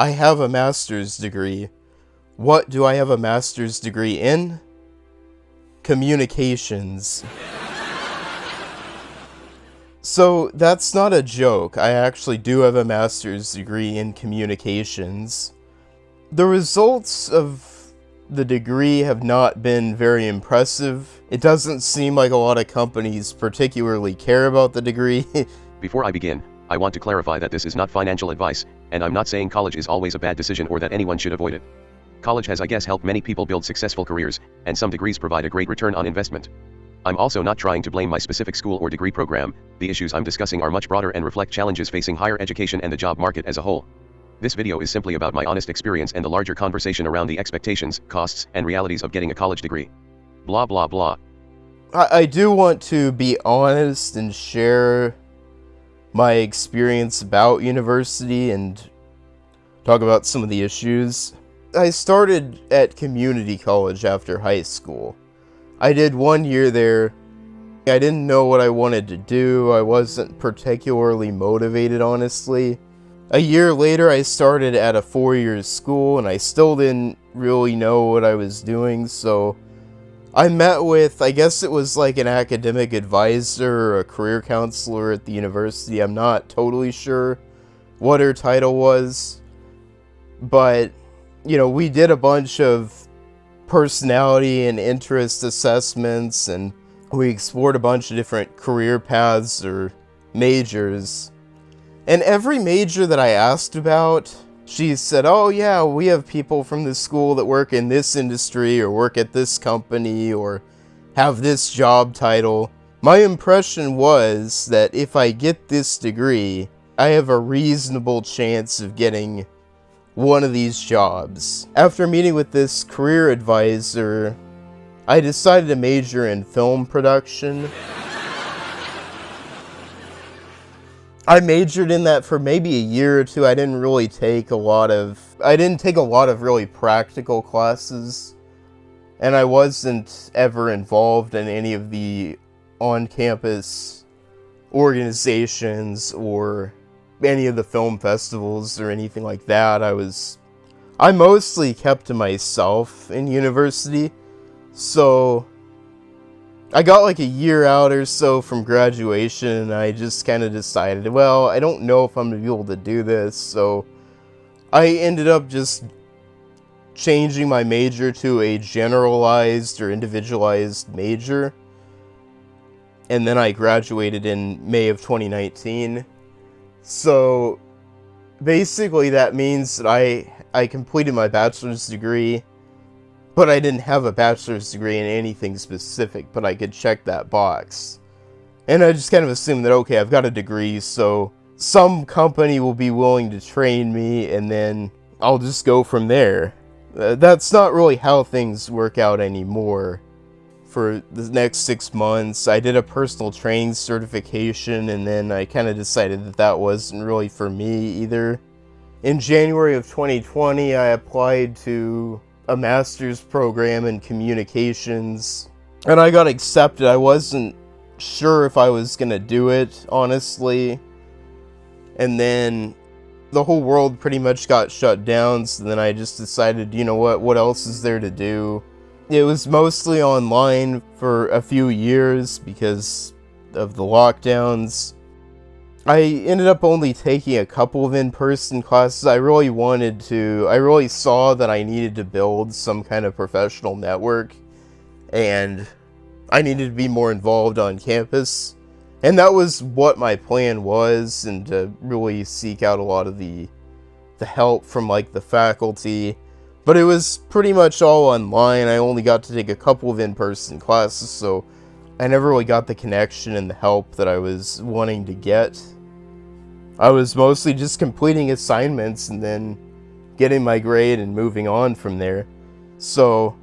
I have a master's degree. What do I have a master's degree in? Communications. So, that's not a joke. I actually do have a master's degree in communications. The results of the degree have not been very impressive. It doesn't seem like a lot of companies particularly care about the degree. Before I begin, I want to clarify that this is not financial advice, and I'm not saying college is always a bad decision or that anyone should avoid it. College has, I guess, helped many people build successful careers, and some degrees provide a great return on investment. I'm also not trying to blame my specific school or degree program. The issues I'm discussing are much broader and reflect challenges facing higher education and the job market as a whole. This video is simply about my honest experience and the larger conversation around the expectations, costs, and realities of getting a college degree. Blah blah blah. I do want to be honest and share my experience about university and talk about some of the issues. I started at community college after high school. I did 1 year there. I didn't know what I wanted to do. I wasn't particularly motivated, honestly. A year later, I started at a 4-year school, and I still didn't really know what I was doing, so I met with, I guess it was like an academic advisor or a career counselor at the university. I'm not totally sure what her title was, but, you know, we did a bunch of personality and interest assessments, and we explored a bunch of different career paths or majors. And every major that I asked about, she said, oh yeah, we have people from this school that work in this industry or work at this company or have this job title. My impression was that if I get this degree, I have a reasonable chance of getting one of these jobs. After meeting with this career advisor, I decided to major in film production. I majored in that for maybe a year or two. I didn't take a lot of really practical classes, and I wasn't ever involved in any of the on-campus organizations or any of the film festivals or anything like that. I mostly kept to myself in university, so I got like a year out or so from graduation, and I just kind of decided, well, I don't know if I'm going to be able to do this, so I ended up just changing my major to a generalized or individualized major, and then I graduated in May of 2019. So basically that means that I completed my bachelor's degree, but I didn't have a bachelor's degree in anything specific, but I could check that box. And I just kind of assumed that, okay, I've got a degree, so some company will be willing to train me, and then I'll just go from there. That's not really how things work out anymore. For the next 6 months, I did a personal training certification, and then I kind of decided that that wasn't really for me either. In January of 2020, I applied to a master's program in communications, and I got accepted. I wasn't sure if I was gonna do it, honestly. And then the whole world pretty much got shut down, so then I just decided, you know what else is there to do? It was mostly online for a few years because of the lockdowns. I ended up only taking a couple of in-person classes. I really saw that I needed to build some kind of professional network, and I needed to be more involved on campus. And that was what my plan was, and to really seek out a lot of the help from like the faculty. But it was pretty much all online. I only got to take a couple of in-person classes, so I never really got the connection and the help that I was wanting to get. I was mostly just completing assignments and then getting my grade and moving on from there. So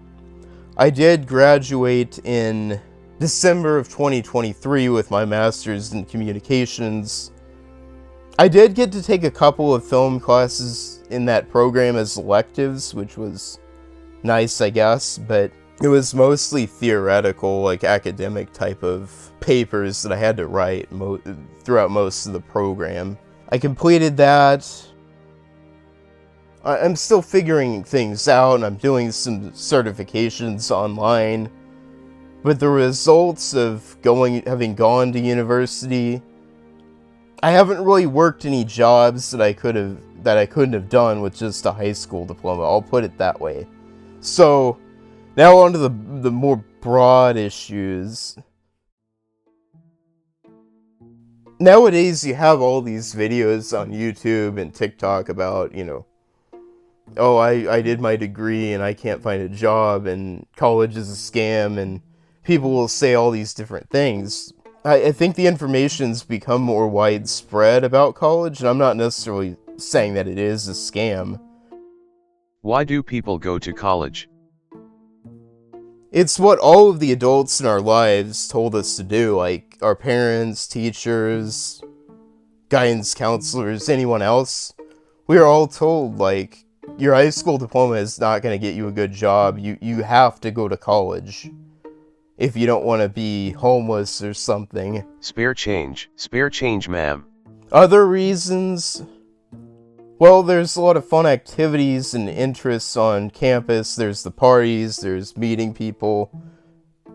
I did graduate in December of 2023 with my master's in communications. I did get to take a couple of film classes in that program as electives, which was nice, I guess, but it was mostly theoretical, like academic type of papers that I had to write throughout most of the program. I completed that. I'm still figuring things out, and I'm doing some certifications online. But the results of having gone to university, I haven't really worked any jobs that I couldn't have done with just a high school diploma. I'll put it that way. So now on to the more broad issues. Nowadays, you have all these videos on YouTube and TikTok about, oh, I did my degree and I can't find a job, and college is a scam, and people will say all these different things. I think the information's become more widespread about college, and I'm not necessarily saying that it is a scam. Why do people go to college? It's what all of the adults in our lives told us to do, like our parents, teachers, guidance counselors, anyone else. We are all told, like, your high school diploma is not going to get you a good job. You have to go to college if you don't want to be homeless or something. Spare change, ma'am. Other reasons? Well, there's a lot of fun activities and interests on campus. There's the parties, there's meeting people,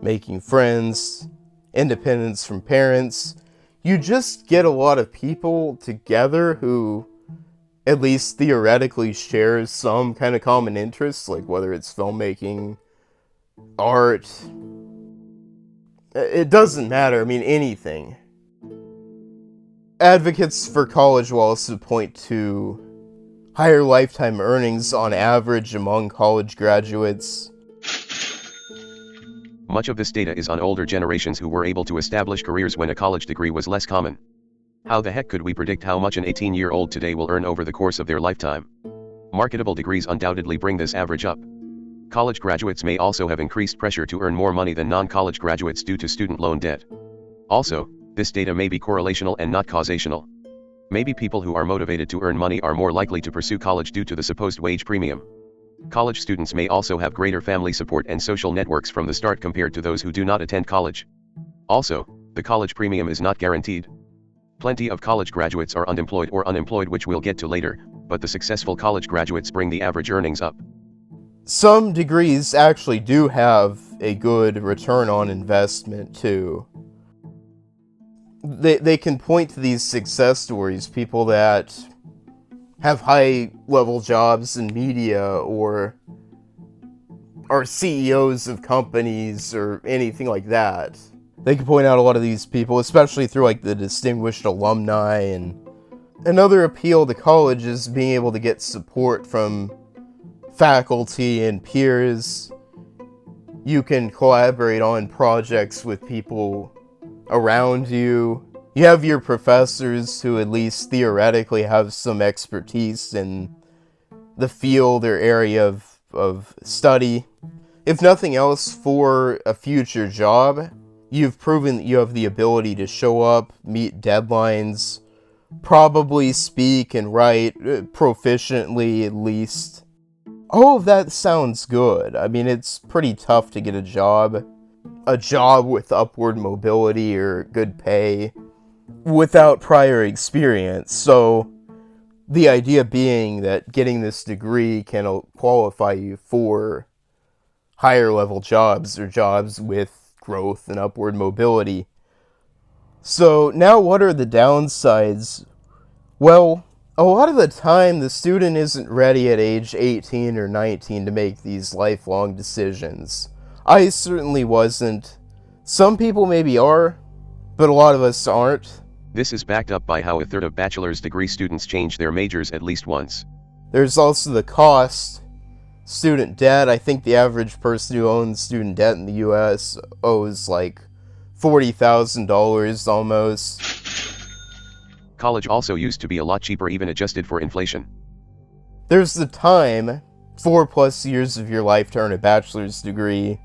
making friends, independence from parents. You just get a lot of people together who at least theoretically share some kind of common interests, like whether it's filmmaking, art. It doesn't matter, I mean, anything. Advocates for college will also point to higher lifetime earnings on average among college graduates. Much of this data is on older generations who were able to establish careers when a college degree was less common. How the heck could we predict how much an 18-year-old today will earn over the course of their lifetime? Marketable degrees undoubtedly bring this average up. College graduates may also have increased pressure to earn more money than non-college graduates due to student loan debt. Also, this data may be correlational and not causational. Maybe people who are motivated to earn money are more likely to pursue college due to the supposed wage premium. College students may also have greater family support and social networks from the start compared to those who do not attend college. Also, the college premium is not guaranteed. Plenty of college graduates are unemployed, which we'll get to later, but the successful college graduates bring the average earnings up. Some degrees actually do have a good return on investment, too. They can point to these success stories, people that have high-level jobs in media or are CEOs of companies or anything like that. They can point out a lot of these people, especially through like the distinguished alumni. And another appeal to college is being able to get support from faculty and peers. You can collaborate on projects with people around you. You have your professors who at least theoretically have some expertise in the field or area of study. If nothing else, for a future job, you've proven that you have the ability to show up, meet deadlines, probably speak and write proficiently at least. All of that sounds good. I mean, it's pretty tough to get a job with upward mobility or good pay without prior experience. So the idea being that getting this degree can qualify you for higher level jobs or jobs with growth and upward mobility. So now what are the downsides? Well, a lot of the time the student isn't ready at age 18 or 19 to make these lifelong decisions. I certainly wasn't. Some people maybe are, but a lot of us aren't. This is backed up by how a third of bachelor's degree students change their majors at least once. There's also the cost. Student debt. I think the average person who owns student debt in the US owes like $40,000 almost. College also used to be a lot cheaper, even adjusted for inflation. There's the time, 4+ years of your life to earn a bachelor's degree,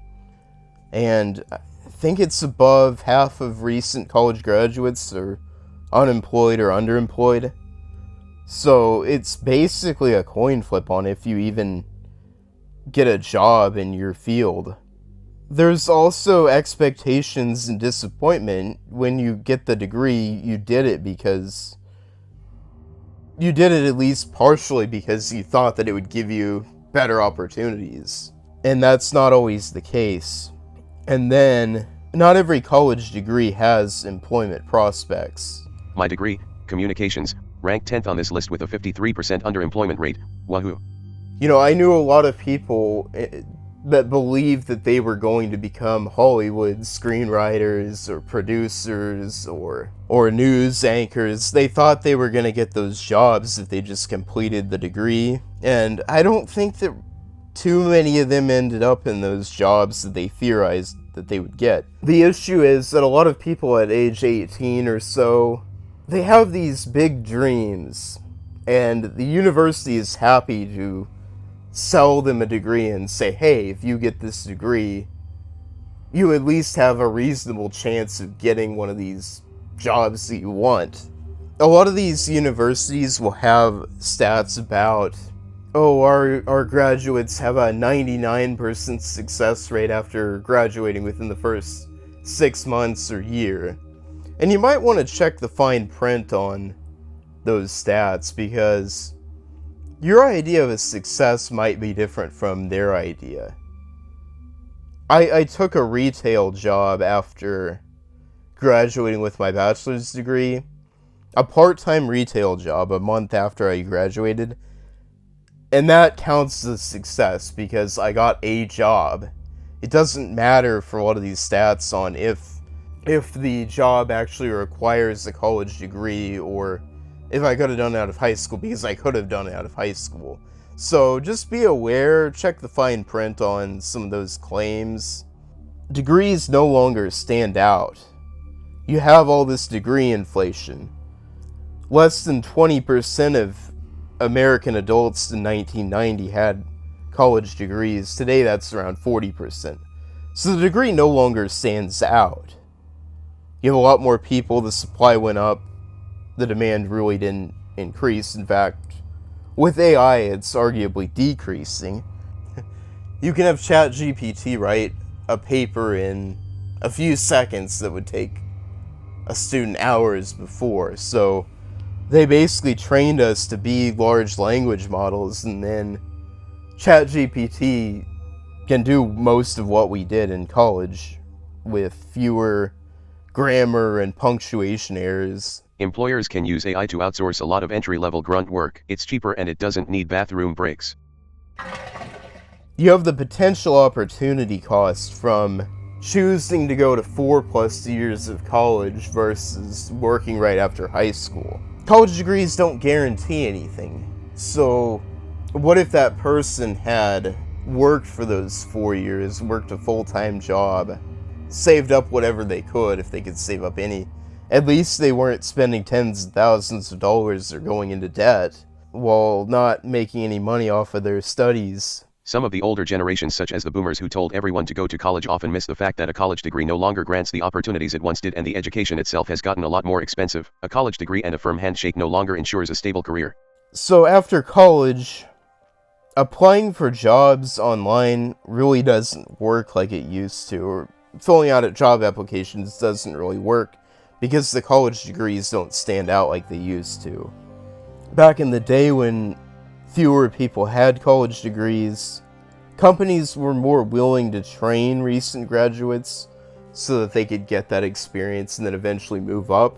and I think it's above half of recent college graduates are unemployed or underemployed. So it's basically a coin flip on if you even get a job in your field. There's also expectations and disappointment. When you get the degree, you did it because you did it at least partially because you thought that it would give you better opportunities. And that's not always the case. And then, not every college degree has employment prospects. My degree, communications, ranked 10th on this list with a 53% underemployment rate. Wahoo. You know, I knew a lot of people that believed that they were going to become Hollywood screenwriters or producers or news anchors. They thought they were going to get those jobs if they just completed the degree. And I don't think that too many of them ended up in those jobs that they theorized that they would get. The issue is that a lot of people at age 18 or so, they have these big dreams, and the university is happy to sell them a degree and say, hey, if you get this degree, you at least have a reasonable chance of getting one of these jobs that you want. A lot of these universities will have stats about, oh, our graduates have a 99% success rate after graduating within the first 6 months or year. And you might want to check the fine print on those stats, because your idea of a success might be different from their idea. I took a retail job after graduating with my bachelor's degree, a part-time retail job a month after I graduated, and that counts as a success because I got a job. It doesn't matter for a lot of these stats on if the job actually requires a college degree or if I could have done it out of high school, because I could have done it out of high school. So just be aware, check the fine print on some of those claims. Degrees no longer stand out. You have all this degree inflation. Less than 20% of American adults in 1990 had college degrees. Today that's around 40%. So the degree no longer stands out. You have a lot more people, the supply went up, the demand really didn't increase. In fact, with AI, it's arguably decreasing. You can have ChatGPT write a paper in a few seconds that would take a student hours before. So they basically trained us to be large language models, and then ChatGPT can do most of what we did in college with fewer grammar and punctuation errors. Employers can use AI to outsource a lot of entry-level grunt work. It's cheaper and it doesn't need bathroom breaks. You have the potential opportunity cost from choosing to go to 4+ years of college versus working right after high school. College degrees don't guarantee anything. So what if that person had worked for those 4 years, worked a full-time job, saved up whatever they could, if they could save up any? At least they weren't spending tens of thousands of dollars or going into debt while not making any money off of their studies. Some of the older generations, such as the boomers who told everyone to go to college, often miss the fact that a college degree no longer grants the opportunities it once did, and the education itself has gotten a lot more expensive. A college degree and a firm handshake no longer ensures a stable career. So after college, applying for jobs online really doesn't work like it used to, or filling out job applications doesn't really work, because the college degrees don't stand out like they used to. Back in the day when fewer people had college degrees, companies were more willing to train recent graduates so that they could get that experience and then eventually move up.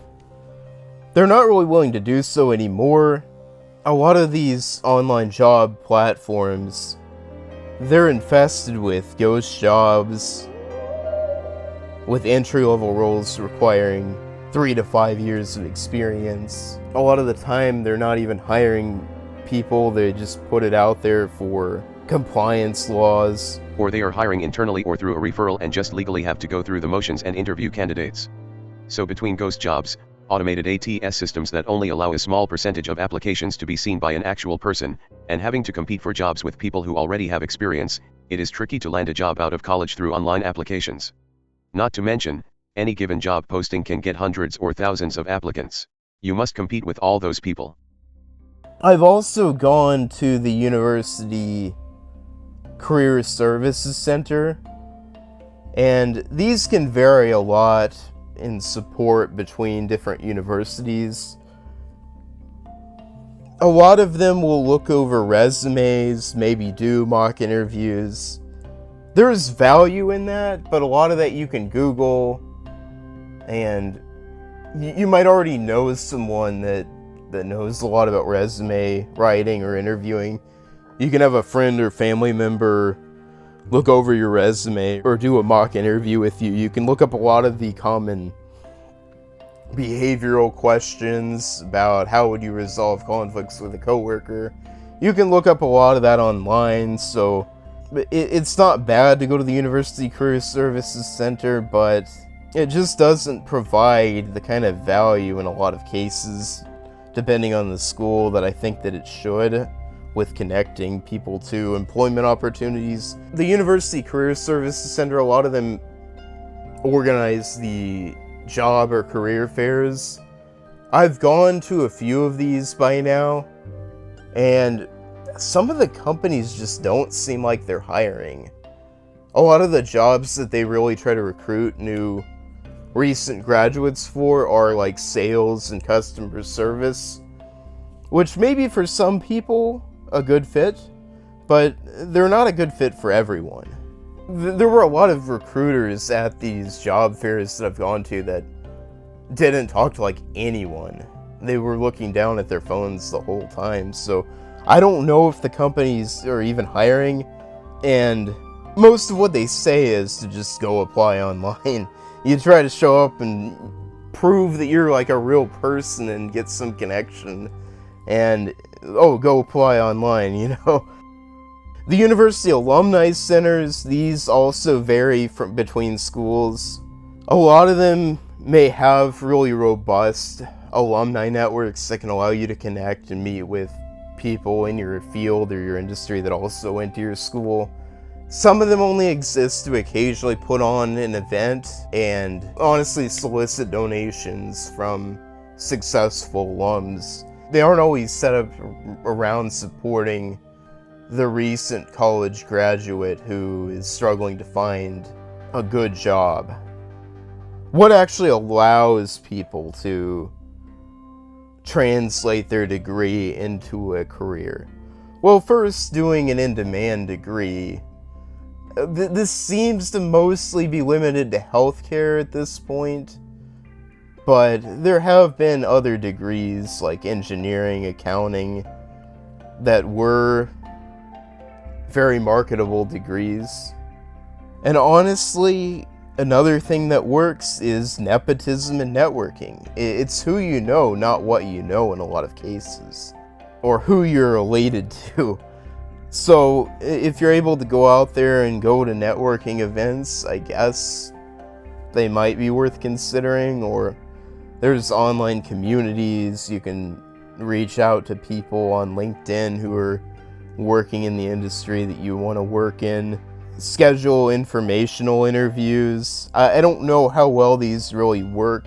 They're not really willing to do so anymore. A lot of these online job platforms, they're infested with ghost jobs, with entry-level roles requiring 3 to 5 years of experience. A lot of the time, they're not even hiring people, they just put it out there for compliance laws. Or they are hiring internally or through a referral and just legally have to go through the motions and interview candidates. So between ghost jobs, automated ATS systems that only allow a small percentage of applications to be seen by an actual person, and having to compete for jobs with people who already have experience, it is tricky to land a job out of college through online applications. Not to mention, any given job posting can get hundreds or thousands of applicants. You must compete with all those people. I've also gone to the University Career Services Center, and these can vary a lot in support between different universities. A lot of them will look over resumes, maybe do mock interviews. There is value in that, but a lot of that you can Google, and you might already know someone that knows a lot about resume writing or interviewing. You can have a friend or family member look over your resume or do a mock interview with you. You can look up a lot of the common behavioral questions about how would you resolve conflicts with a coworker. You can look up a lot of that online, so it's not bad to go to the University Career Services Center, but it just doesn't provide the kind of value in a lot of cases, depending on the school, that I think that it should, with connecting people to employment opportunities. The University Career Services Center, a lot of them organize the job or career fairs. I've gone to a few of these by now, and some of the companies just don't seem like they're hiring. A lot of the jobs that they really try to recruit new recent graduates for are like sales and customer service, which may be for some people a good fit, but they're not a good fit for everyone. There were a lot of recruiters at these job fairs that I've gone to that didn't talk to like anyone. They were looking down at their phones the whole time, so I don't know if the companies are even hiring, and most of what they say is to just go apply online. You try to show up and prove that you're like a real person and get some connection, and go apply online, you know. The university alumni centers, these also vary from between schools. A lot of them may have really robust alumni networks that can allow you to connect and meet with people in your field or your industry that also went to your school. Some of them only exist to occasionally put on an event and honestly solicit donations from successful alums. They aren't always set up around supporting the recent college graduate who is struggling to find a good job. What actually allows people to translate their degree into a career? Well, first, doing an in-demand degree. This seems to mostly be limited to healthcare at this point, but there have been other degrees like engineering, accounting, that were very marketable degrees. And honestly, another thing that works is nepotism and networking. It's who you know, not what you know in a lot of cases, or who you're related to. So if you're able to go out there and go to networking events, I guess they might be worth considering. Or there's online communities. You can reach out to people on LinkedIn who are working in the industry that you want to work in. Schedule informational interviews. I don't know how well these really work,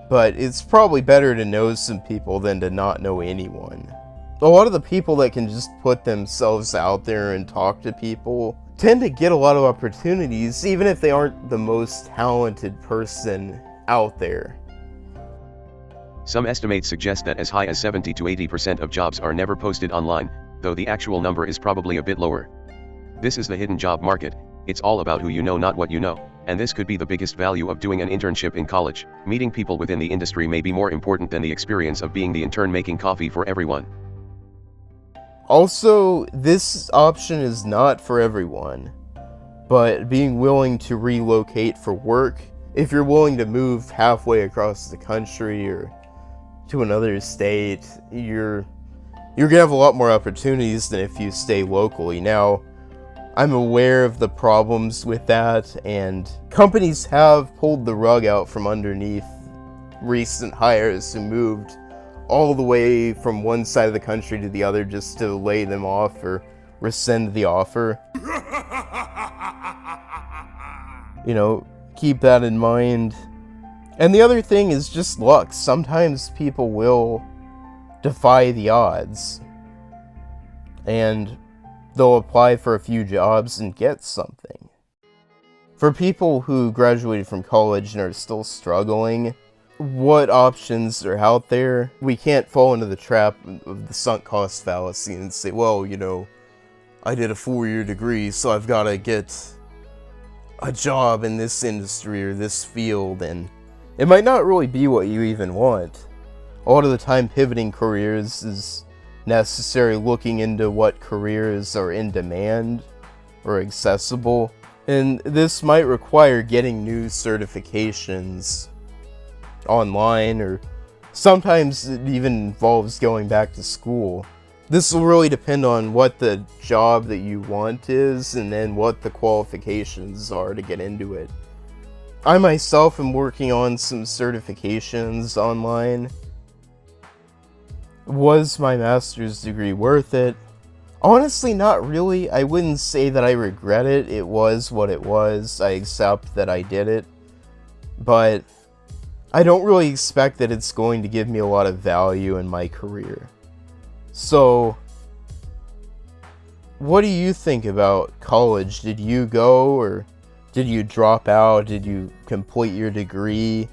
but it's probably better to know some people than to not know anyone. A lot of the people that can just put themselves out there and talk to people tend to get a lot of opportunities, even if they aren't the most talented person out there. Some estimates suggest that as high as 70 to 80% of jobs are never posted online, though the actual number is probably a bit lower. This is the hidden job market. It's all about who you know, not what you know, and this could be the biggest value of doing an internship in college. Meeting people within the industry may be more important than the experience of being the intern making coffee for everyone. Also, this option is not for everyone, but being willing to relocate for work, if you're willing to move halfway across the country or to another state, you're gonna have a lot more opportunities than if you stay locally. Now, I'm aware of the problems with that, and companies have pulled the rug out from underneath recent hires who moved all the way from one side of the country to the other just to lay them off or rescind the offer. You know, keep that in mind. And the other thing is just luck. Sometimes people will defy the odds, and they'll apply for a few jobs and get something. For people who graduated from college and are still struggling, what options are out there. We can't fall into the trap of the sunk cost fallacy and say, well, you know, I did a 4-year degree, so I've got to get a job in this industry or this field, and it might not really be what you even want. A lot of the time, pivoting careers is necessary, looking into what careers are in demand or accessible, and this might require getting new certifications online, or sometimes it even involves going back to school. This will really depend on what the job that you want is, and then what the qualifications are to get into it. I myself am working on some certifications online. Was my master's degree worth it? Honestly, not really. I wouldn't say that I regret it. It was what it was. I accept that I did it. But I don't really expect that it's going to give me a lot of value in my career. So, what do you think about college? Did you go, or did you drop out? Did you complete your degree?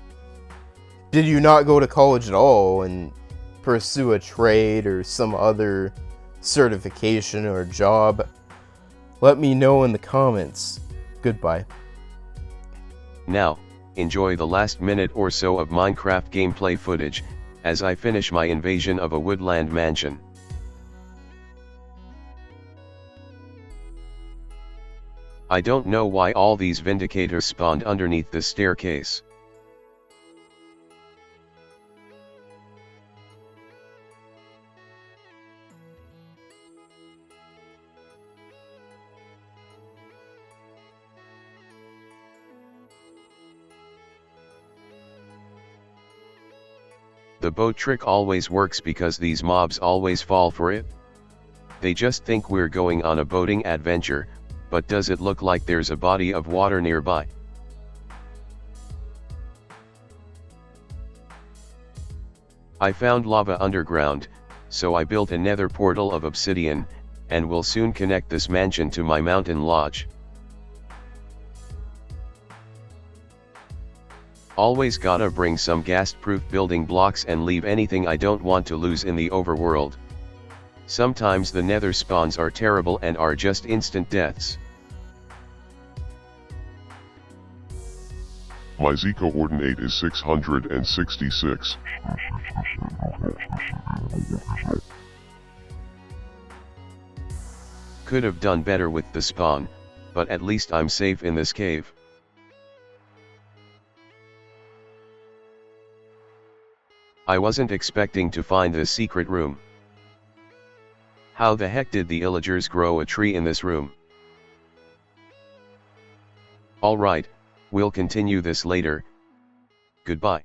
Did you not go to college at all and pursue a trade or some other certification or job? Let me know in the comments. Goodbye. Now, enjoy the last minute or so of Minecraft gameplay footage, as I finish my invasion of a woodland mansion. I don't know why all these vindicators spawned underneath the staircase. The boat trick always works because these mobs always fall for it. They just think we're going on a boating adventure, but does it look like there's a body of water nearby? I found lava underground, so I built a nether portal of obsidian, and will soon connect this mansion to my mountain lodge. Always gotta bring some ghast-proof building blocks and leave anything I don't want to lose in the overworld. Sometimes the nether spawns are terrible and are just instant deaths. My Z coordinate is 666. Could have done better with the spawn, but at least I'm safe in this cave. I wasn't expecting to find this secret room. How the heck did the illagers grow a tree in this room? Alright, we'll continue this later. Goodbye.